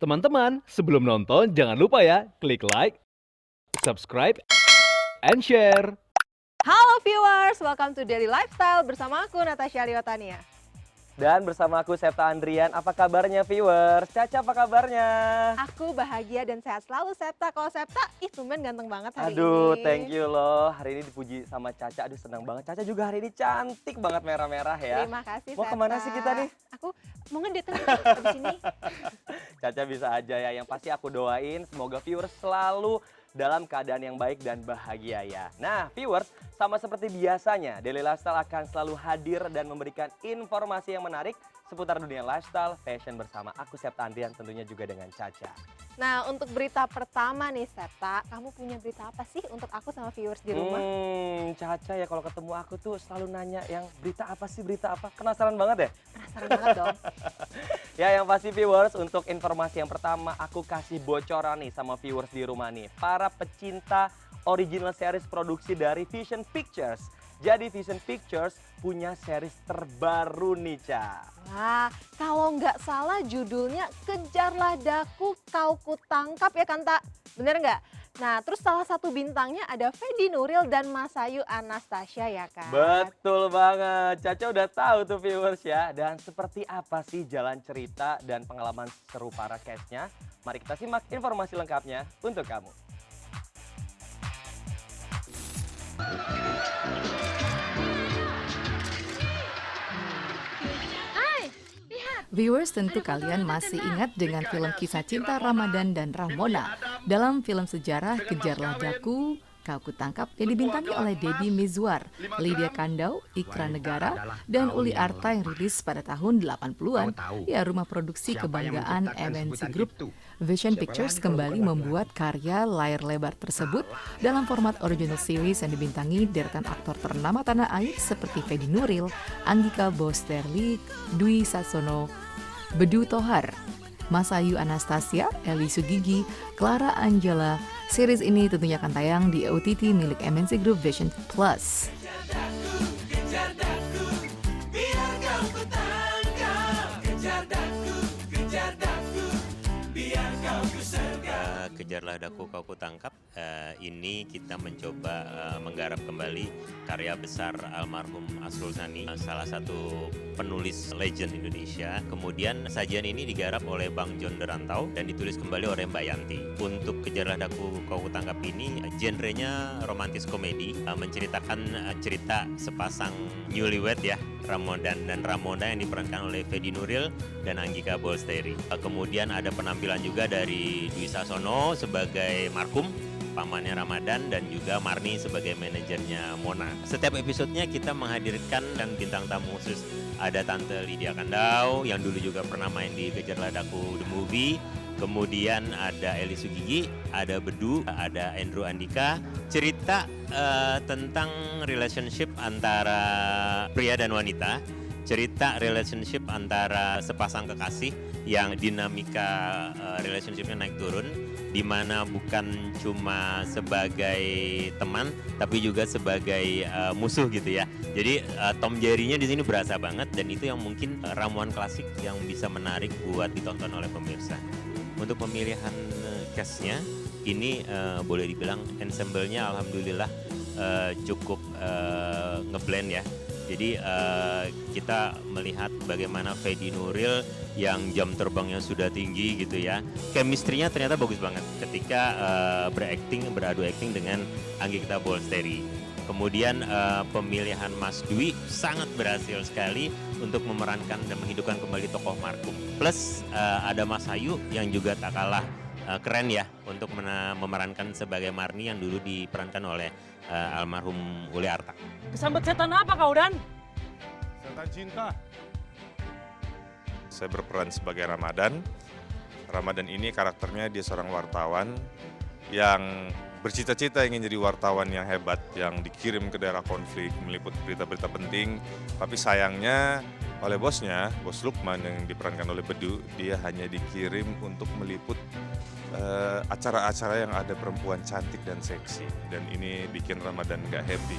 Teman-teman, sebelum nonton jangan lupa ya klik like, subscribe, and share. Halo viewers, welcome to Daily Lifestyle bersama aku Natasha Liotania. Dan bersama aku Septa Andrian, apa kabarnya viewers? Caca apa kabarnya? Aku bahagia dan sehat selalu Septa. Kalau Septa, tumben ganteng banget hari ini. Aduh, thank you loh. Hari ini dipuji sama Caca, aduh senang banget. Caca juga hari ini cantik banget merah-merah ya. Terima kasih Mau Septa. kemana sih kita nih? Aku mau ngedate di sini. Caca bisa aja ya, yang pasti aku doain semoga viewers selalu dalam keadaan yang baik dan bahagia ya. Nah viewers, sama seperti biasanya Daily Lifestyle akan selalu hadir dan memberikan informasi yang menarik seputar dunia lifestyle, fashion bersama aku Septa Andrian, tentunya juga dengan Caca. Nah untuk berita pertama nih Septa, kamu punya berita apa sih untuk aku sama viewers di rumah? Caca ya kalau ketemu aku tuh selalu nanya yang berita apa sih, berita apa? Penasaran banget ya? Penasaran banget dong. Ya yang pasti viewers, untuk informasi yang pertama aku kasih bocoran nih sama viewers di rumah nih. Para pecinta original series produksi dari Vision Pictures. Jadi Vision Pictures punya series terbaru nih Ca. Nah, kalau nggak salah judulnya Kejarlah Daku Kau Kutangkap ya kan Tak? Bener nggak? Nah, terus salah satu bintangnya ada Fedi Nuril dan Masayu Anastasia ya kan? Betul banget, Caca udah tahu tuh viewers ya. Dan seperti apa sih jalan cerita dan pengalaman seru para cast-nya? Mari kita simak informasi lengkapnya untuk kamu. Viewers tentu kalian masih ingat dengan film kisah cinta Ramadan dan Ramona. Dalam film sejarah Kejarlah Daku, Kau Kutangkap yang dibintangi oleh Deddy Mizwar, Lydia Kandau, Ikra Negara, dan Uli Arta yang rilis pada tahun 80-an, ya rumah produksi kebanggaan MNC Group. Vision Pictures kembali membuat karya layar lebar tersebut dalam format original series yang dibintangi deretan aktor ternama tanah air seperti Fedi Nuril, Anggika Bosterli, Dwi Sasono, Bedu Tohar, Masayu Anastasia, Eli Sugigi, Clara Angela. Series ini tentunya akan tayang di OTT milik MNC Group Vision Plus. Kejarlah Daku Kau Kutangkap, ini kita mencoba menggarap kembali karya besar almarhum Asrul Sani, salah satu penulis legend Indonesia. Kemudian sajian ini digarap oleh Bang John Derantau dan ditulis kembali oleh Mbak Yanti. Untuk Kejarlah Daku Kau Kutangkap ini genrenya romantis komedi, menceritakan cerita sepasang newlywed ya, Ramadan dan Ramona yang diperankan oleh Fedi Nuril dan Anggika Bolsteri. Kemudian ada penampilan juga dari Dwi Sasono sebagai Markum, pamannya Ramadan, dan juga Marni sebagai manajernya Mona. Setiap episodenya kita menghadirkan dan bintang tamu khusus. Ada Tante Lydia Kandau yang dulu juga pernah main di Kejarlah Daku The Movie. Kemudian ada Eli Sugigi, ada Bedu, ada Andrew Andika. Cerita tentang relationship antara pria dan wanita. Cerita relationship antara sepasang kekasih yang dinamika relationshipnya naik turun, di mana bukan cuma sebagai teman tapi juga sebagai musuh gitu ya. Jadi Tom Jerry-nya di sini berasa banget, dan itu yang mungkin ramuan klasik yang bisa menarik buat ditonton oleh pemirsa. Untuk pemilihan cast-nya ini boleh dibilang ensemble-nya alhamdulillah cukup ngeblend ya. Jadi kita melihat bagaimana Fedi Nuril yang jam terbangnya sudah tinggi gitu ya. Chemistry-nya ternyata bagus banget ketika beradu acting dengan Anggika Bolsteri. Kemudian pemilihan Mas Dwi sangat berhasil sekali untuk memerankan dan menghidupkan kembali tokoh Markum. Plus ada Mas Ayu yang juga tak kalah keren ya untuk memerankan sebagai Marni yang dulu diperankan oleh almarhum Uli Arta. Kesambet setan apa kau, Dan? Setan cinta. Saya berperan sebagai Ramadan. Ramadan ini karakternya dia seorang wartawan yang bercita-cita ingin jadi wartawan yang hebat, yang dikirim ke daerah konflik, meliput berita-berita penting. Tapi sayangnya oleh bosnya, Bos Lukman yang diperankan oleh Bedu, dia hanya dikirim untuk meliput acara-acara yang ada perempuan cantik dan seksi. Dan ini bikin Ramadan gak happy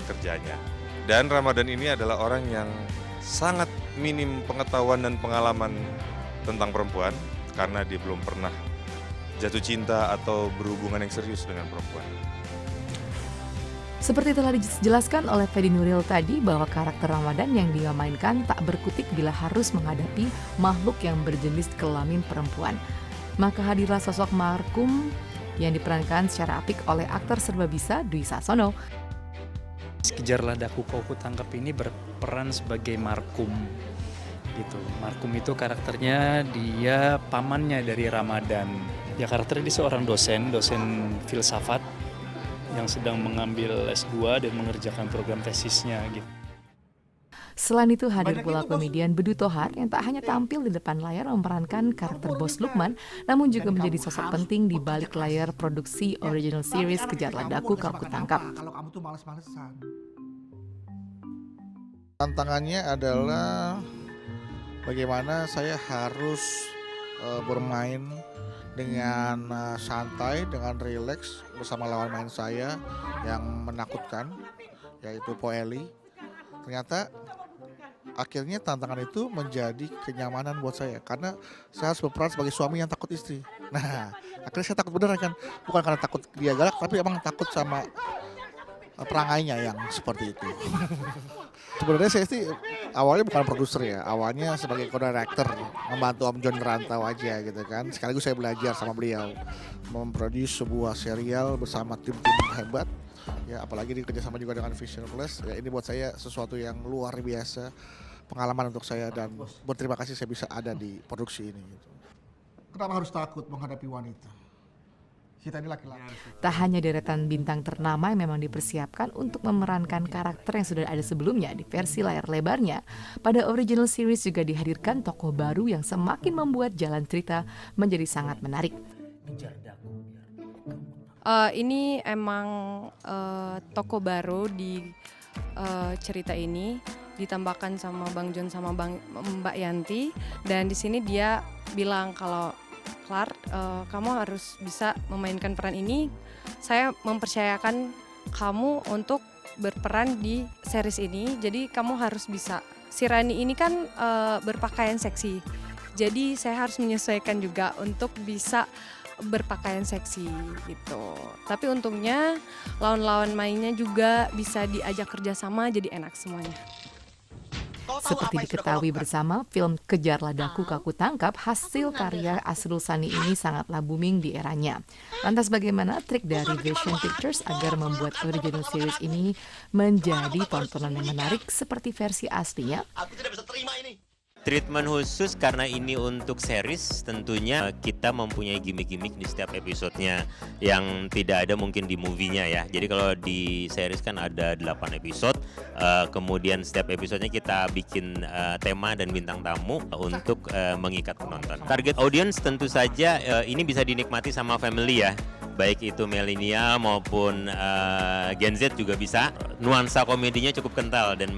kerjanya. Dan Ramadan ini adalah orang yang sangat minim pengetahuan dan pengalaman tentang perempuan. karena dia belum pernah jatuh cinta atau berhubungan yang serius dengan perempuan. Seperti telah dijelaskan oleh Fedi Nuril tadi bahwa karakter Ramadan yang dia mainkan tak berkutik bila harus menghadapi makhluk yang berjenis kelamin perempuan. Maka hadirlah sosok Markum yang diperankan secara apik oleh aktor serbabisa Dwi Sasono. Kejarlah Daku Kau Kutangkap ini berperan sebagai Markum gitu. Markum itu karakternya dia pamannya dari Ramadan. Ya karakternya dia seorang dosen filsafat yang sedang mengambil S2 dan mengerjakan program tesisnya gitu. Selain itu hadir pula komedian Bedu Tohar yang tak hanya tampil di depan layar memerankan karakter Bos Lukman, namun juga menjadi sosok penting di balik layar produksi original series Kejarlah Daku Kau Kutangkap. Kalau kamu tuh males-malesan. Tantangannya adalah bagaimana saya harus bermain dengan santai, dengan rileks bersama lawan main saya yang menakutkan, yaitu Poeli. Ternyata akhirnya tantangan itu menjadi kenyamanan buat saya karena saya harus berperan sebagai suami yang takut istri. Nah, akhirnya saya takut beneran kan, bukan karena takut dia galak, tapi emang takut sama perangainya yang seperti itu. Sebenarnya saya sih awalnya bukan produser ya, awalnya sebagai co-director membantu Om John Rantau aja gitu kan. Sekaligus saya belajar sama beliau memproduksi sebuah serial bersama tim-tim hebat. Ya apalagi kerjasama juga dengan Vision Plus. Ya ini buat saya sesuatu yang luar biasa, pengalaman untuk saya dan berterima kasih saya bisa ada di produksi ini. Gitu. Kenapa harus takut menghadapi wanita? Kita ini laki-laki. Tak hanya deretan bintang ternama yang memang dipersiapkan untuk memerankan karakter yang sudah ada sebelumnya di versi layar lebarnya, pada original series juga dihadirkan tokoh baru yang semakin membuat jalan cerita menjadi sangat menarik. Ini emang tokoh baru di cerita ini, ditambahkan sama Bang John sama Mbak Yanti, dan di sini dia bilang kalau Clar, kamu harus bisa memainkan peran ini. Saya mempercayakan kamu untuk berperan di series ini, jadi kamu harus bisa. Si Rani ini kan berpakaian seksi, jadi saya harus menyesuaikan juga untuk bisa berpakaian seksi gitu. Tapi untungnya lawan-lawan mainnya juga bisa diajak kerjasama, jadi enak semuanya. Seperti diketahui bersama, film Kejarlah Daku Kau Kutangkap hasil karya Asrul Sani ini sangatlah booming di eranya. Lantas bagaimana trik dari Vision Pictures agar membuat original series ini menjadi tontonan yang menarik seperti versi aslinya? Aku tidak bisa terima ini. Treatment khusus karena ini untuk series, tentunya kita mempunyai gimmick-gimmick di setiap episodenya yang tidak ada mungkin di movie-nya ya. Jadi kalau di series kan ada 8 episode, kemudian setiap episodenya kita bikin tema dan bintang tamu untuk mengikat penonton. Target audience tentu saja ini bisa dinikmati sama family ya. Baik itu milenial maupun Gen Z juga bisa. Nuansa komedinya cukup kental dan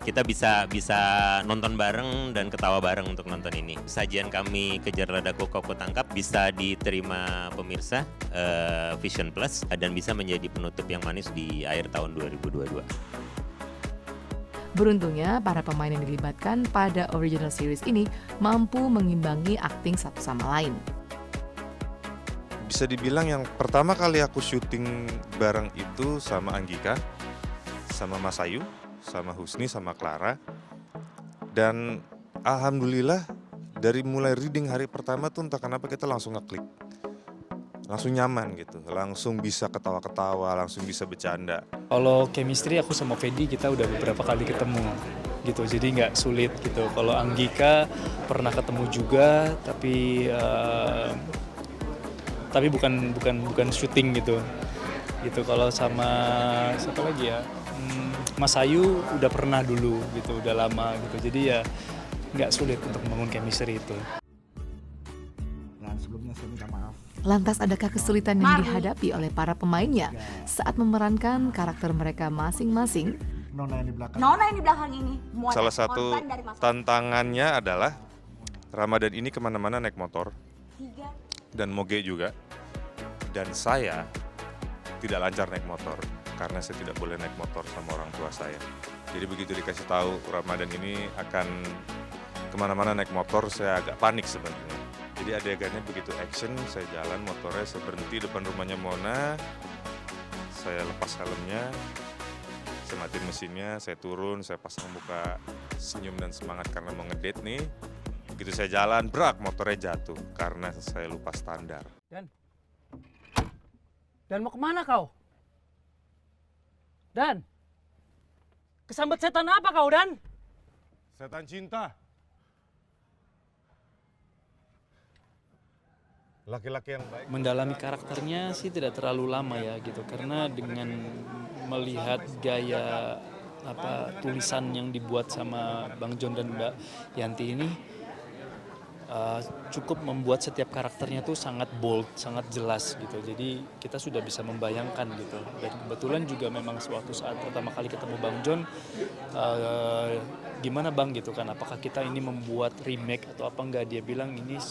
kita bisa nonton bareng dan ketawa bareng untuk nonton ini. Sajian kami Kejarlah Daku Kau Kutangkap bisa diterima pemirsa Vision Plus dan bisa menjadi penutup yang manis di akhir tahun 2022. Beruntungnya, para pemain yang dilibatkan pada original series ini mampu mengimbangi akting satu sama lain. Bisa dibilang yang pertama kali aku syuting bareng itu sama Anggika, sama Mas Ayu, sama Husni, sama Clara. Dan alhamdulillah dari mulai reading hari pertama tuh entah kenapa kita langsung ngeklik. Langsung nyaman gitu, langsung bisa ketawa-ketawa, langsung bisa bercanda. Kalau chemistry aku sama Fedi kita udah beberapa kali ketemu gitu, jadi nggak sulit gitu. Kalau Anggika pernah ketemu juga, tapi bukan syuting gitu. Kalau sama siapa lagi ya, Mas Ayu udah pernah dulu gitu, udah lama gitu. Jadi ya nggak sulit untuk membangun chemistry itu. Dan sebelumnya saya minta maaf. Lantas adakah kesulitan yang dihadapi oleh para pemainnya saat memerankan karakter mereka masing-masing? Nona yang di belakang ini. Salah satu tantangannya adalah Ramadan ini kemana-mana naik motor. Dan moge juga. Dan saya tidak lancar naik motor karena saya tidak boleh naik motor sama orang tua saya. Jadi begitu dikasih tahu Ramadan ini akan kemana-mana naik motor, saya agak panik sebenarnya. Jadi adegannya begitu action, saya jalan motornya, saya berhenti depan rumahnya Mona, saya lepas helmnya, saya matiin mesinnya, saya turun, saya pasang muka senyum dan semangat karena mau ngedate nih. Begitu saya jalan, brak, motornya jatuh karena saya lupa standar. Dan mau kemana kau? Dan, kesambet setan apa kau, Dan? Setan cinta. Laki-laki yang baik. Mendalami karakternya sih tidak terlalu lama ya gitu, karena dengan melihat gaya tulisan yang dibuat sama Bang John dan Mbak Yanti ini cukup membuat setiap karakternya tuh sangat bold, sangat jelas gitu. Jadi kita sudah bisa membayangkan gitu. Dan kebetulan juga memang suatu saat pertama kali ketemu Bang John, gimana Bang gitu kan, apakah kita ini membuat remake atau apa enggak, dia bilang ini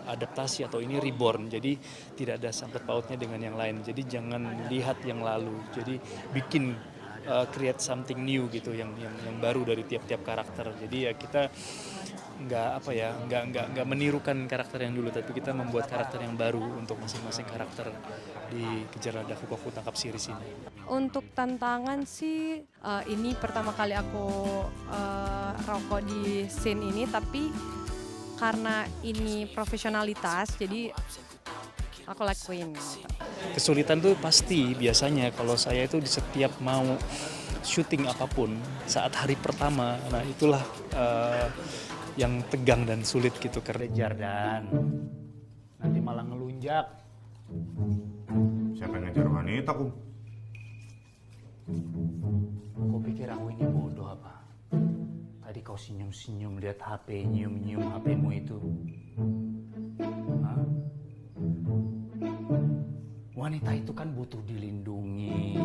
adaptasi atau ini reborn, jadi tidak ada sangkut pautnya dengan yang lain, jadi jangan lihat yang lalu, jadi bikin create something new gitu, yang baru dari tiap-tiap karakter. Jadi ya kita nggak menirukan karakter yang dulu, tapi kita membuat karakter yang baru untuk masing-masing karakter di Kejarlah Daku Kau Kutangkap series ini. Untuk tantangan sih ini pertama kali aku rokok di scene ini, tapi karena ini profesionalitas jadi aku lakuin. Kesulitan tuh pasti biasanya kalau saya itu di setiap mau syuting apapun saat hari pertama, nah itulah yang tegang dan sulit gitu karena Dan, nanti malah ngelunjak. Siapa yang ngejar wanita, Kum? Kau pikir aku ini bodoh apa? Tadi kau senyum-senyum lihat HP, nyium-nyium HP-mu itu. Hah? Wanita itu kan butuh dilindungi.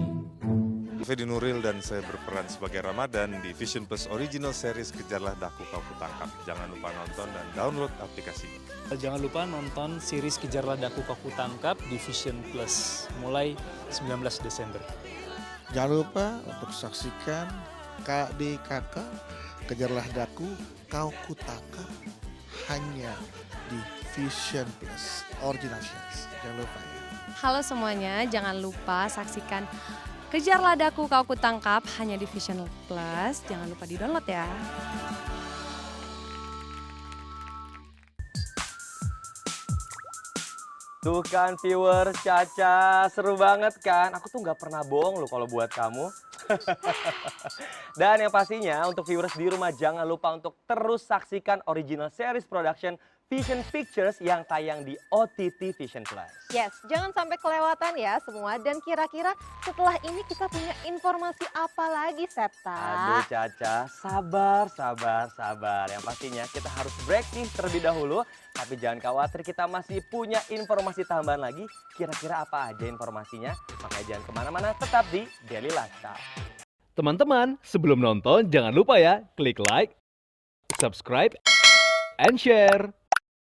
Fedi Nuril dan saya berperan sebagai Ramadan di Vision Plus Original Series Kejarlah Daku Kau Kutangkap. Jangan lupa nonton dan download aplikasi. Jangan lupa nonton series Kejarlah Daku Kau Kutangkap di Vision Plus mulai 19 Desember. Jangan lupa untuk saksikan KDKK Kejarlah Daku Kau Kutangkap hanya di Vision Plus Original Series. Jangan lupa ya. Halo semuanya, jangan lupa saksikan Kejarlah Daku Kau Kutangkap hanya di Vision Plus. Jangan lupa di-download ya. Tuh kan viewers, Caca, seru banget kan? Aku tuh nggak pernah bohong loh kalau buat kamu. Dan yang pastinya untuk viewers di rumah jangan lupa untuk terus saksikan original series production Vision Pictures yang tayang di OTT Vision Plus. Yes, jangan sampai kelewatan ya semua. Dan kira-kira setelah ini kita punya informasi apa lagi, Septa? Aduh Caca, sabar. Yang pastinya kita harus break nih terlebih dahulu. Tapi jangan khawatir, kita masih punya informasi tambahan lagi. Kira-kira apa aja informasinya? Makanya jangan kemana-mana, tetap di Daily Lifestyle. Teman-teman, sebelum nonton jangan lupa ya klik like, subscribe, and share.